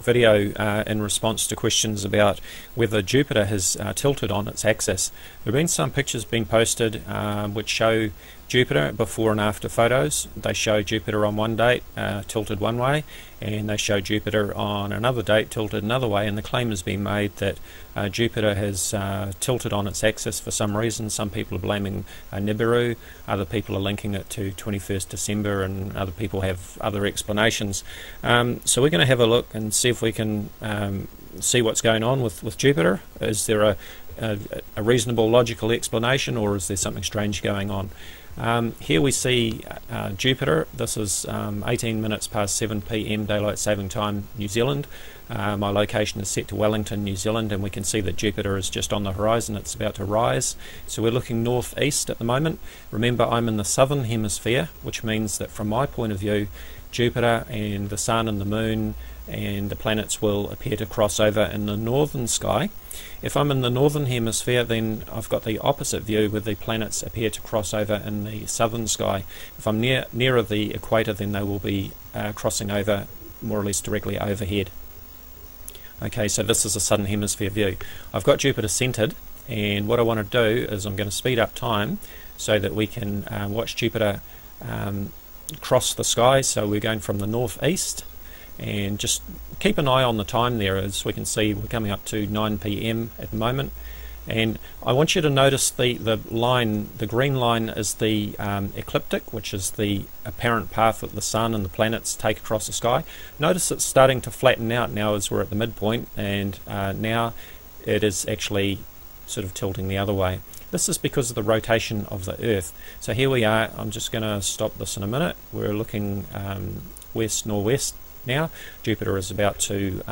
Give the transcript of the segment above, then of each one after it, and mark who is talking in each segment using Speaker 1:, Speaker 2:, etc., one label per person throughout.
Speaker 1: video in response to questions about whether Jupiter has tilted on its axis. There have been some pictures being posted which show Jupiter before and after photos. They show Jupiter on one date tilted one way, and they show Jupiter on another date tilted another way, and the claim has been made that Jupiter has tilted on its axis for some reason. Some people are blaming Nibiru, other people are linking it to 21st December, and other people have other explanations. So we're going to have a look and see if we can see what's going on with Jupiter. Is there a reasonable logical explanation, or is there something strange going on? Here we see Jupiter. This is 18 minutes past 7 p.m. Daylight Saving Time, New Zealand. My location is set to Wellington, New Zealand, and we can see that Jupiter is just on the horizon. It's about to rise. So we're looking northeast at the moment. Remember, I'm in the southern hemisphere, which means that from my point of view, Jupiter and the Sun and the Moon and the planets will appear to cross over in the northern sky. If I'm in the northern hemisphere, then I've got the opposite view, where the planets appear to cross over in the southern sky. If I'm nearer the equator, then they will be crossing over more or less directly overhead. Okay, so this is a southern hemisphere view. I've got Jupiter centered, and what I want to do is I'm going to speed up time so that we can watch Jupiter cross the sky. So we're going from the northeast, and just keep an eye on the time there. As we can see, we're coming up to 9 p.m. at the moment, and I want you to notice the line. The green line is the ecliptic, which is the apparent path that the Sun and the planets take across the sky. Notice it's starting to flatten out now as we're at the midpoint, and now it is actually sort of tilting the other way. This is because of the rotation of the Earth. So here we are. I'm just going to stop this in a minute. We're looking west-northwest now. Jupiter is about to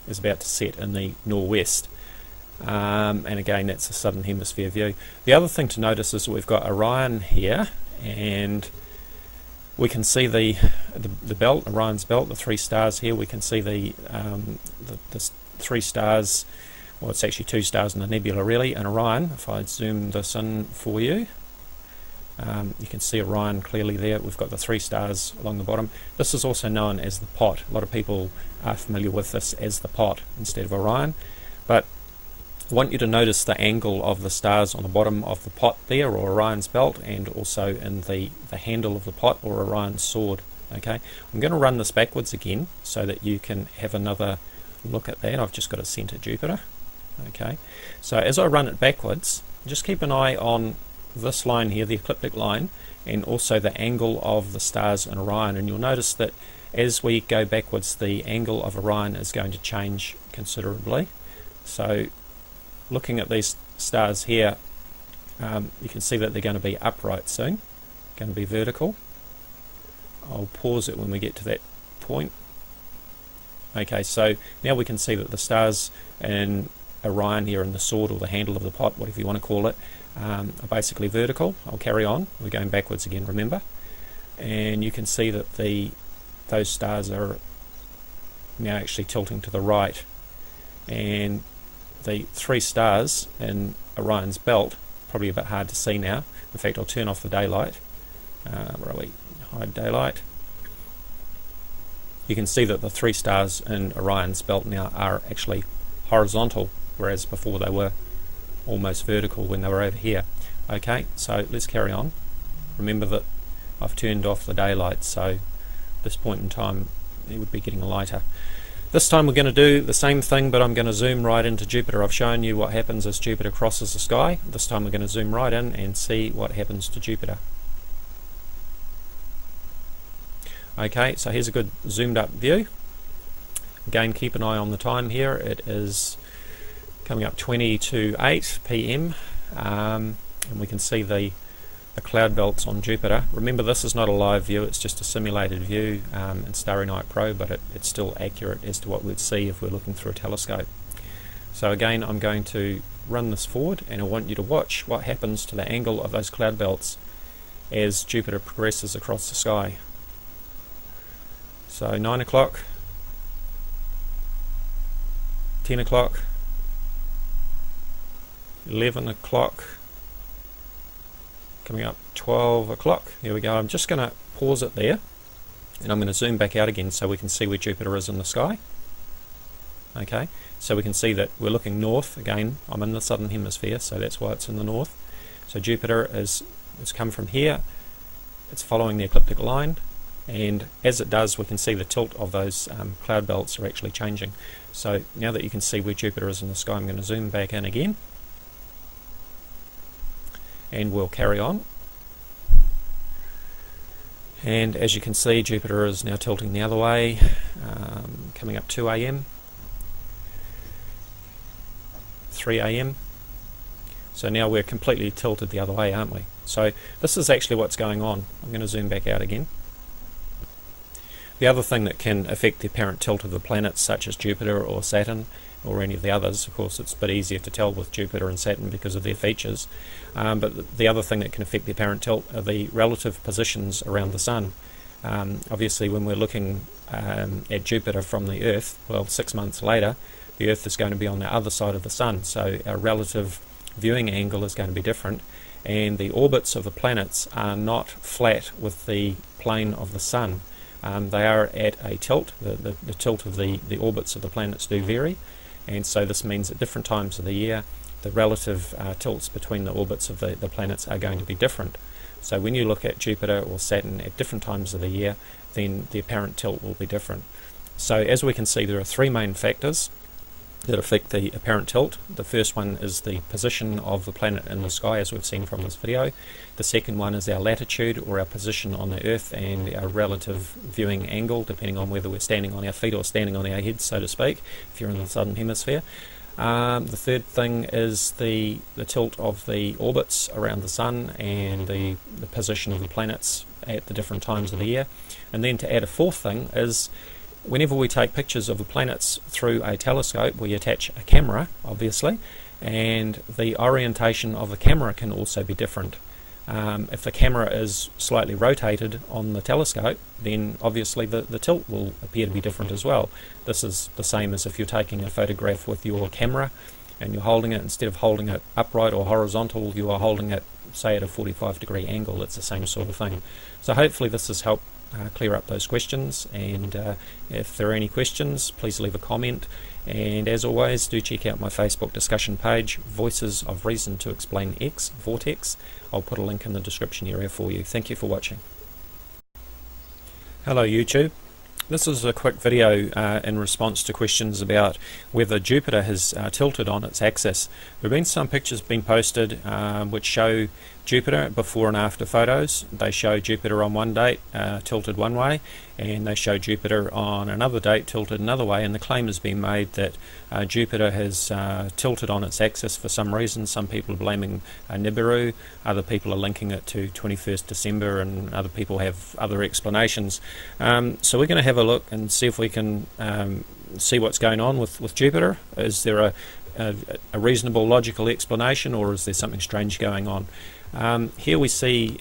Speaker 1: set in the northwest, and again, that's a southern hemisphere view. The other thing to notice is that we've got Orion here, and we can see the belt, Orion's belt, the three stars here. We can see the three stars. Well, it's actually two stars in the nebula, really, and Orion. If I zoom this in for you, you can see Orion clearly there. We've got the three stars along the bottom. This is also known as the pot. A lot of people are familiar with this as the pot instead of Orion. But I want you to notice the angle of the stars on the bottom of the pot there, or Orion's belt, and also in the handle of the pot, or Orion's sword. Okay, I'm going to run this backwards again so that you can have another look at that. I've just got to center Jupiter. Okay, so as I run it backwards, just keep an eye on this line here, the ecliptic line, and also the angle of the stars in Orion, and you'll notice that as we go backwards, the angle of Orion is going to change considerably. So looking at these stars here, you can see that they're going to be upright soon, going to be vertical. I'll pause it when we get to that point. Okay, so now we can see that the stars in Orion here, in the sword or the handle of the pot, whatever you want to call it, are basically vertical. I'll carry on. We're going backwards again, remember, and you can see that those stars are now actually tilting to the right, and the three stars in Orion's belt, probably a bit hard to see now. In fact, I'll turn off the daylight. Where are we? Hide daylight. You can see that the three stars in Orion's belt now are actually horizontal, whereas before they were almost vertical when they were over here. Okay, so let's carry on. Remember that I've turned off the daylight, so at this point in time it would be getting lighter. This time we're going to do the same thing, but I'm going to zoom right into Jupiter. I've shown you what happens as Jupiter crosses the sky. This time we're going to zoom right in and see what happens to Jupiter. Okay, so here's a good zoomed up view. Again, keep an eye on the time here. It is coming up 20 to 8 p.m. And we can see the cloud belts on Jupiter. Remember, this is not a live view, it's just a simulated view in Starry Night Pro, but it's still accurate as to what we'd see if we're looking through a telescope. So again, I'm going to run this forward, and I want you to watch what happens to the angle of those cloud belts as Jupiter progresses across the sky. So 9 o'clock, 10 o'clock, 11 o'clock, coming up 12 o'clock. There we go. I'm just going to pause it there And I'm going to zoom back out again so we can see where Jupiter is in the sky. Okay, so we can see that we're looking north. Again, I'm in the southern hemisphere, so that's why it's in the north. So Jupiter has come from here, it's following the ecliptic line, and as it does we can see the tilt of those cloud belts are actually changing. So now that you can see where Jupiter is in the sky, I'm going to zoom back in again, and we'll carry on. And as you can see, Jupiter is now tilting the other way, coming up 2 AM, 3 AM. So now we're completely tilted the other way, aren't we? So this is actually what's going on. I'm going to zoom back out again. The other thing that can affect the apparent tilt of the planets, such as Jupiter or Saturn or any of the others, of course it's a bit easier to tell with Jupiter and Saturn because of their features, but the other thing that can affect the apparent tilt are the relative positions around the Sun. Obviously when we're looking at Jupiter from the Earth, well, 6 months later the Earth is going to be on the other side of the Sun, so our relative viewing angle is going to be different, and the orbits of the planets are not flat with the plane of the Sun. They are at a tilt. The tilt of the orbits of the planets do vary, and so this means at different times of the year the relative tilts between the orbits of the planets are going to be different. So when you look at Jupiter or Saturn at different times of the year, then the apparent tilt will be different. So as we can see, there are three main factors that affect the apparent tilt. The first one is the position of the planet in the sky, as we've seen from this video. The second one is our latitude, or our position on the Earth, and our relative viewing angle, depending on whether we're standing on our feet or standing on our heads, so to speak, if you're in the southern hemisphere. The third thing is the tilt of the orbits around the Sun and the position of the planets at the different times of the year. And then to add a fourth thing is, whenever we take pictures of the planets through a telescope, we attach a camera, obviously, and the orientation of the camera can also be different. If the camera is slightly rotated on the telescope, then obviously the tilt will appear to be different as well. This is the same as if you're taking a photograph with your camera and you're holding it, instead of holding it upright or horizontal, you are holding it, say, at a 45-degree angle. It's the same sort of thing. So hopefully this has helped clear up those questions, and if there are any questions, please leave a comment, and as always, do check out my Facebook discussion page, Voices of Reason to Explain X, V.O.R.T.E.X. I'll put a link in the description area for you. Thank you for watching. Hello YouTube. This is a quick video in response to questions about whether Jupiter has tilted on its axis. There have been some pictures being posted which show Jupiter before and after photos. They show Jupiter on one date tilted one way, and they show Jupiter on another date tilted another way, and the claim has been made that Jupiter has tilted on its axis for some reason. Some people are blaming Nibiru, other people are linking it to 21st December, and other people have other explanations. So we're going to have a look and see if we can see what's going on with Jupiter. Is there a reasonable logical explanation, or is there something strange going on? Here we see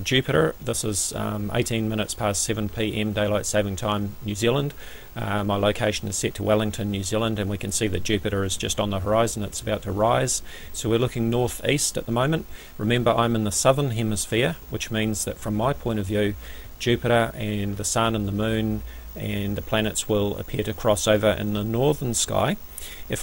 Speaker 1: Jupiter. This is 18 minutes past 7 PM daylight saving time, New Zealand. My location is set to Wellington, New Zealand, and we can see that Jupiter is just on the horizon. It's about to rise. So we're looking northeast at the moment. Remember, I'm in the southern hemisphere, which means that from my point of view, Jupiter and the Sun and the Moon and the planets will appear to cross over in the northern sky. If